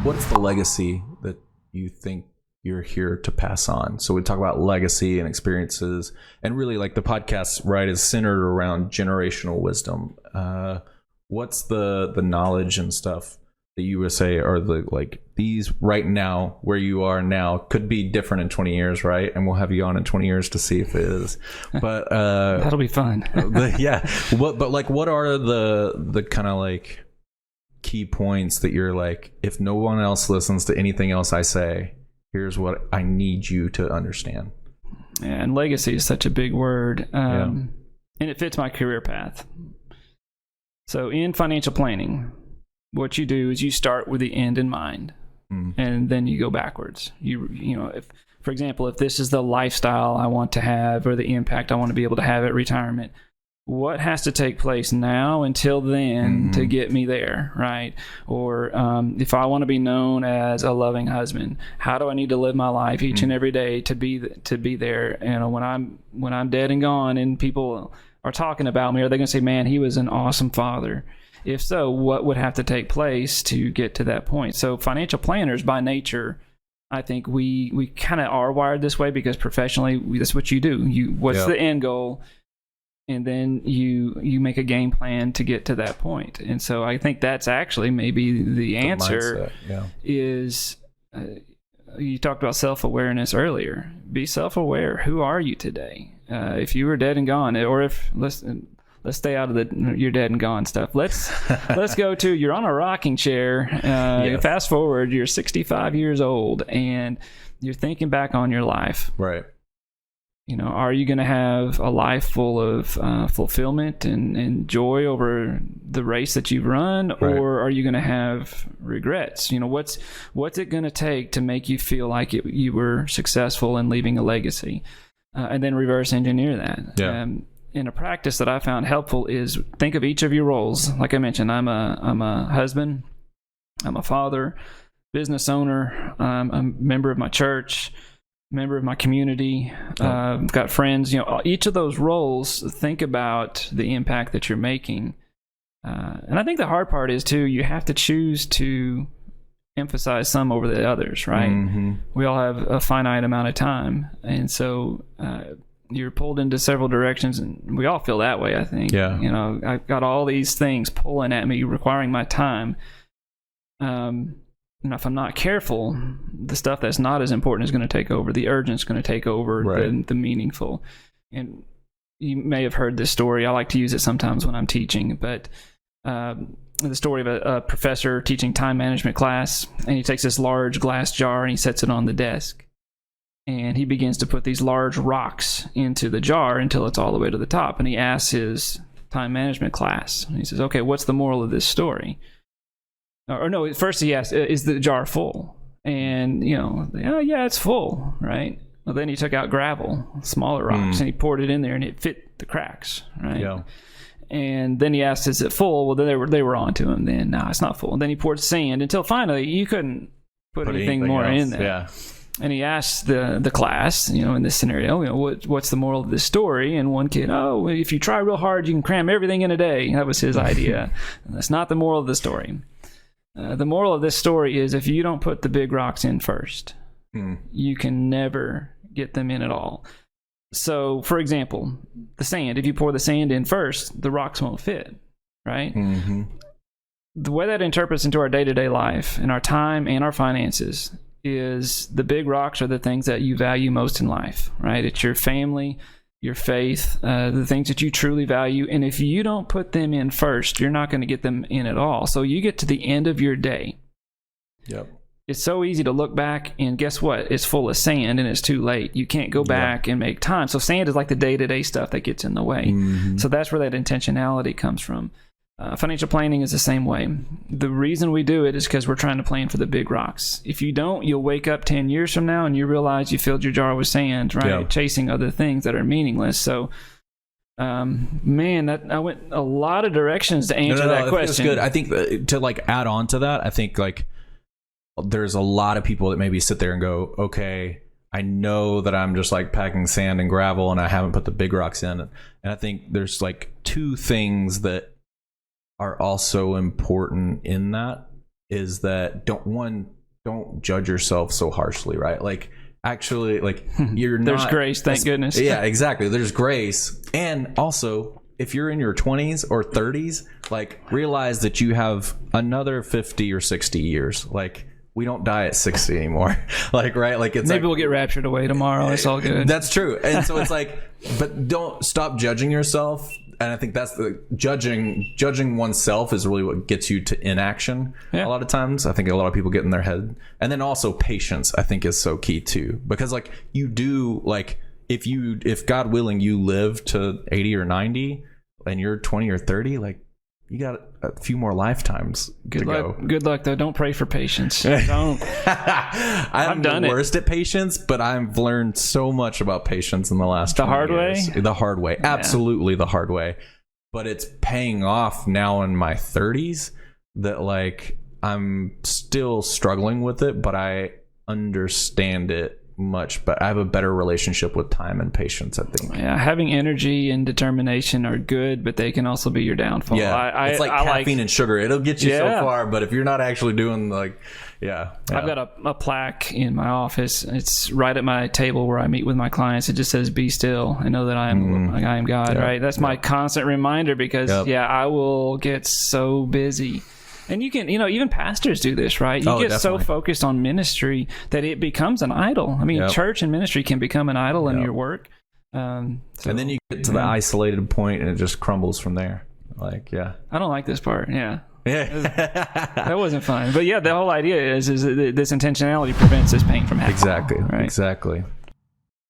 What's the legacy that you think you're here to pass on? So we talk about legacy and experiences, and really like the podcast, right, is centered around generational wisdom. What's the knowledge and stuff that you would say are the, like, these right now, where you are now, could be different in 20 years, right? And we'll have you on in 20 years to see if it is. But that'll be fun. Yeah. But like, what are the kind of like key points that you're like, if no one else listens to anything else I say, here's what I need you to understand? And legacy is such a big word. And it fits my career path. So in financial planning, what you do is you start with the end in mind, and then you go backwards. You know, if, for example, if this is the lifestyle I want to have or the impact I want to be able to have at retirement, what has to take place now until then to get me there, right? Or if I want to be known as a loving husband, how do I need to live my life each and every day to be there? You know, when I'm dead and gone, and people are talking about me, are they going to say, "Man, he was an awesome father"? If so, what would have to take place to get to that point? So financial planners by nature, I think we kind of are wired this way, because professionally, that's what you do. What's the end goal? And then you make a game plan to get to that point. And so I think that's actually maybe the answer. Mindset, is you talked about self-awareness earlier. Be self-aware. Who are you today? If you were dead and gone, or if let's stay out of the you're dead and gone stuff. Let's go to, you're on a rocking chair. Fast forward, you're 65 years old and you're thinking back on your life. Right. You know, are you going to have a life full of fulfillment and joy over the race that you've run, or are you going to have regrets? You know, what's it going to take to make you feel like you were successful in leaving a legacy, and then reverse engineer that. Yeah. In a practice that I found helpful is think of each of your roles. Like I mentioned, I'm a husband, I'm a father, business owner, I'm a member of my church, member of my community, I've got friends. You know, each of those roles, think about the impact that you're making. And I think the hard part is too, you have to choose to emphasize some over the others, right? We all have a finite amount of time, and so you're pulled into several directions, and we all feel that way, I think. Yeah. You know, I've got all these things pulling at me, requiring my time. And if I'm not careful, the stuff that's not as important is going to take over. The urgent's going to take over the meaningful. And you may have heard this story. I like to use it sometimes when I'm teaching, but the story of a professor teaching time management class, and he takes this large glass jar and he sets it on the desk. And he begins to put these large rocks into the jar until it's all the way to the top. And he asks his time management class, and he says, "Okay, what's the moral of this story?" Or no, first he asks, "Is the jar full?" And, you know, "Oh, yeah, it's full," right? Well, then he took out gravel, smaller rocks, and he poured it in there, and it fit the cracks, right? Yeah. And then he asked, "Is it full?" Well, then they were on to him. Then, "No, it's not full." And then he poured sand until finally you couldn't put anything more in there. Yeah. And he asked the class, you know, in this scenario, you know, what's the moral of this story? And one kid, "Oh, if you try real hard, you can cram everything in a day." That was his idea. That's not the moral of the story. The moral of this story is, if you don't put the big rocks in first, you can never get them in at all. So, for example, the sand, if you pour the sand in first, the rocks won't fit, right? The way that interprets into our day-to-day life and our time and our finances is the big rocks are the things that you value most in life, right? It's your family, your faith, the things that you truly value. And if you don't put them in first, you're not going to get them in at all. So you get to the end of your day. Yep. It's so easy to look back and guess what? It's full of sand and it's too late. You can't go back and make time. So sand is like the day-to-day stuff that gets in the way. So that's where that intentionality comes from. Financial planning is the same way. The reason we do it is because we're trying to plan for the big rocks. If you don't, you'll wake up 10 years from now and you realize you filled your jar with sand, right? Yeah. Chasing other things that are meaningless. So, man, I went a lot of directions to answer that question. That's good. I think to like add on to that, I think like there's a lot of people that maybe sit there and go, okay, I know that I'm just like packing sand and gravel and I haven't put the big rocks in. And I think there's like two things that are also important in that is that don't judge yourself so harshly, right? Like, actually, like, you're not, there's grace, thank goodness. Yeah, exactly. There's grace. And also, if you're in your 20s or 30s, like, realize that you have another 50 or 60 years. Like, we don't die at 60 anymore. Like, right? Like, it's maybe like, we'll get raptured away tomorrow. It's all good. That's true. And so it's like, but don't stop judging yourself. And I think that's the judging oneself is really what gets you to inaction. A lot of times. I think a lot of people get in their head. And then also patience, I think, is so key too, because like, you do, like, if God willing you live to 80 or 90 and you're 20 or 30, like, you got a few more lifetimes to go. Good luck though. Don't pray for patience. Don't. I'm the worst at patience, but I've learned so much about patience in the last 20 hard years. way. The hard way, absolutely the hard way. But it's paying off now in my 30s. That, like, I'm still struggling with it, but I understand it much, but I have a better relationship with time and patience, I think. Yeah, having energy and determination are good, but they can also be your downfall. Yeah, it's like caffeine and sugar. It'll get you so far, but if you're not actually doing, like, I've got a plaque in my office. It's right at my table where I meet with my clients. It just says, "Be still and know that I am God." Right? That's my constant reminder, because I will get so busy. And you can, even pastors do this, right? You get so focused on ministry that it becomes an idol. I mean, church and ministry can become an idol in your work. And then you get to the isolated point and it just crumbles from there. Like, I don't like this part. That wasn't fun. But the whole idea is that this intentionality prevents this pain from happening. Exactly.